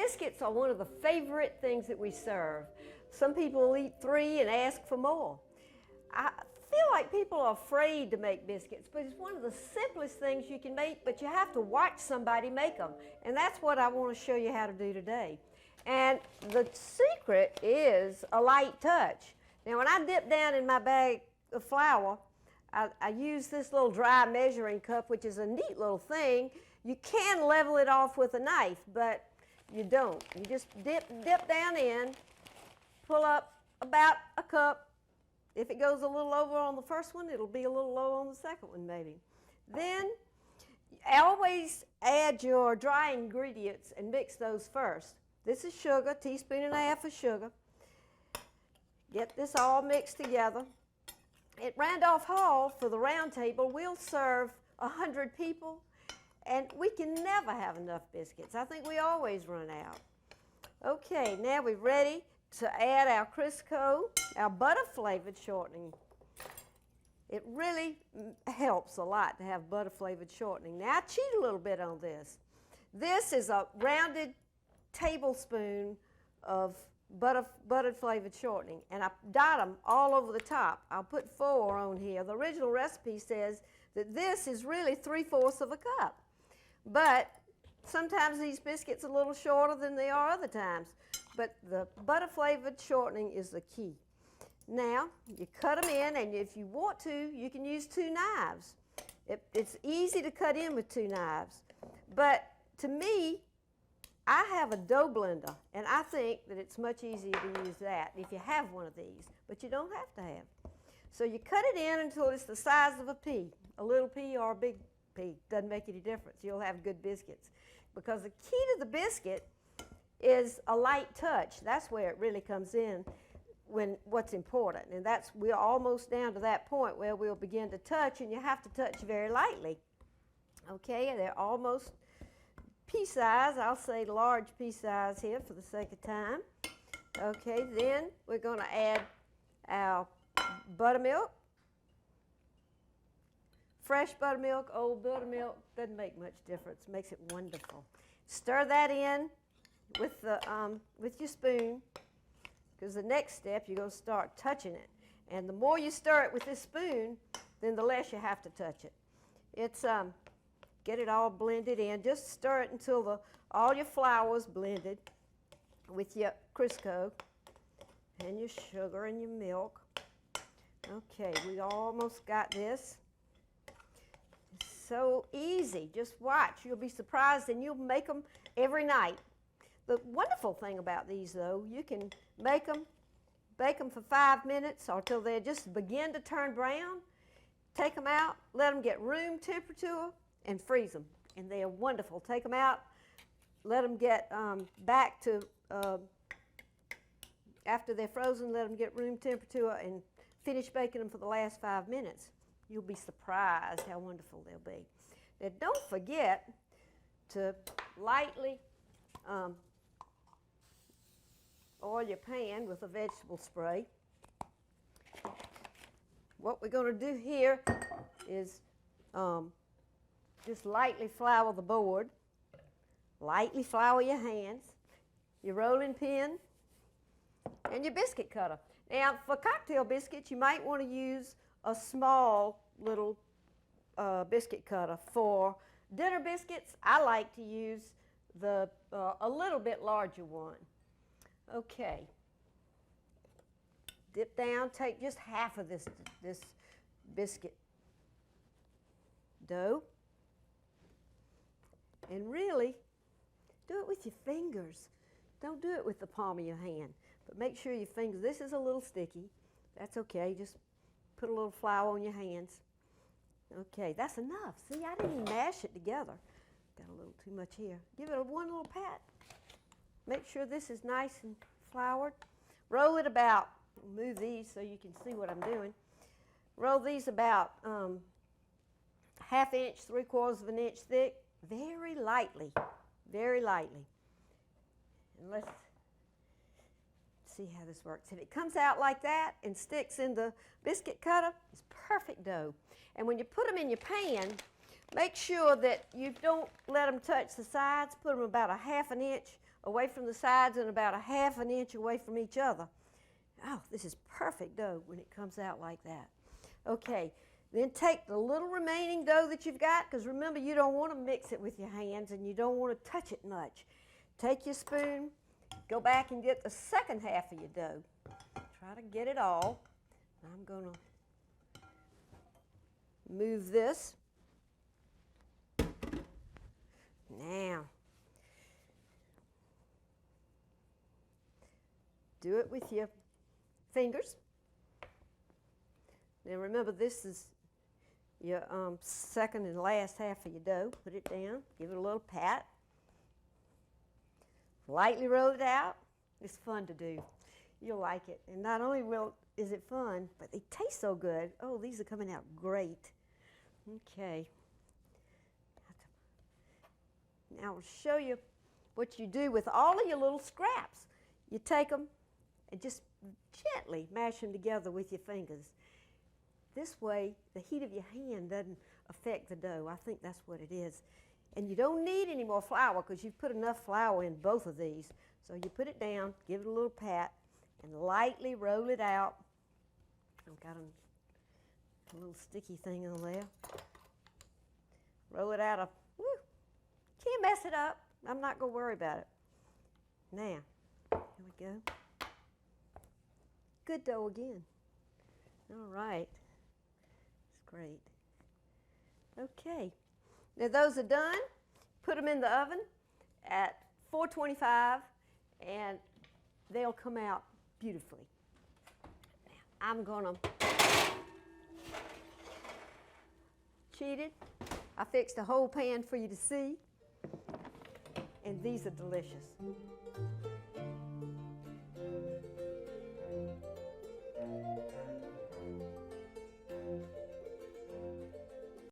biscuits are one of the favorite things that we serve. Some people will eat 3 and ask for more. I feel like people are afraid to make biscuits, but it's one of the simplest things you can make, but you have to watch somebody make them. And that's what I want to show you how to do today. And the secret is a light touch. Now, when I dip down in my bag of flour, I use this little dry measuring cup, which is a neat little thing. You can level it off with a knife, but you don't. You just dip down in, pull up about a cup. If it goes a little over on the first one, it'll be a little low on the second one maybe. Then always add your dry ingredients and mix those first. This is sugar, 1.5 teaspoons of sugar. Get this all mixed together. At Randolph Hall, for the round table, we'll serve 100 people, and we can never have enough biscuits. I think we always run out. Okay, now we're ready to add our Crisco, our butter-flavored shortening. It really helps a lot to have butter-flavored shortening. Now, I cheat a little bit on this. This is a rounded tablespoon of buttered flavored shortening, and I dot them all over the top. I'll put 4 on here. The original recipe says that this is really 3/4 of a cup, but sometimes these biscuits are a little shorter than they are other times, but the butter flavored shortening is the key. Now you cut them in, and if you want to, you can use 2 knives. It's easy to cut in with 2 knives, but to me, I have a dough blender, and I think that it's much easier to use that if you have one of these, but you don't have to have. So you cut it in until it's the size of a pea. A little pea or a big pea, doesn't make any difference. You'll have good biscuits. Because the key to the biscuit is a light touch. That's where it really comes in when what's important. And we're almost down to that point where we'll begin to touch, and you have to touch very lightly. Okay, they're almost pea size. I'll say large pea size here for the sake of time. Okay, then we're going to add our buttermilk. Fresh buttermilk, old buttermilk, doesn't make much difference. Makes it wonderful. Stir that in with your spoon, because the next step you're going to start touching it. And the more you stir it with this spoon, then the less you have to touch it. It's get it all blended in. Just stir it until all your flour is blended with your Crisco and your sugar and your milk. Okay, we almost got this. It's so easy. Just watch. You'll be surprised, and you'll make them every night. The wonderful thing about these, though, you can bake them for 5 minutes or till they just begin to turn brown. Take them out, let them get room temperature, and freeze them, and they are wonderful. Take them out, let them get back to, after they're frozen, let them get room temperature and finish baking them for the last 5 minutes. You'll be surprised how wonderful they'll be. Now, don't forget to lightly oil your pan with a vegetable spray. What we're going to do here is just lightly flour the board, lightly flour your hands, your rolling pin, and your biscuit cutter. Now, for cocktail biscuits, you might want to use a small little biscuit cutter. For dinner biscuits, I like to use a little bit larger one. Okay. Dip down, take just half of this biscuit dough, and really do it with your fingers. Don't do it with the palm of your hand, but make sure your fingers, this is a little sticky. That's okay, just put a little flour on your hands. Okay, that's enough. See, I didn't even mash it together. Got a little too much here. Give it one little pat. Make sure this is nice and floured. Roll it about, move these so you can see what I'm doing. Roll these about 1/2 inch, 3/4 of an inch thick, very lightly, very lightly. And let's see how this works. If it comes out like that and sticks in the biscuit cutter, it's perfect dough. And when you put them in your pan, make sure that you don't let them touch the sides. Put them about 1/2 inch away from the sides and about a 1/2 inch away from each other. Oh, this is perfect dough when it comes out like that. Okay, then take the little remaining dough that you've got, because remember, you don't want to mix it with your hands and you don't want to touch it much. Take your spoon, go back and get the second half of your dough. Try to get it all. I'm going to move this. Now, do it with your fingers. Now remember, this is your second and last half of your dough. Put it down, give it a little pat. Lightly roll it out. It's fun to do. You'll like it. And not only is it fun, but they taste so good. Oh, these are coming out great. Okay. Now I'll show you what you do with all of your little scraps. You take them and just gently mash them together with your fingers. This way, the heat of your hand doesn't affect the dough. I think that's what it is. And you don't need any more flour because you've put enough flour in both of these. So you put it down, give it a little pat, and lightly roll it out. I've got a little sticky thing on there. Roll it out. Can't mess it up. I'm not going to worry about it. Now, here we go. Good dough again. All right. It's great. Okay. Now those are done. Put them in the oven at 425 and they'll come out beautifully. Now, I'm going to cheat it. I fixed a whole pan for you to see. And these are delicious.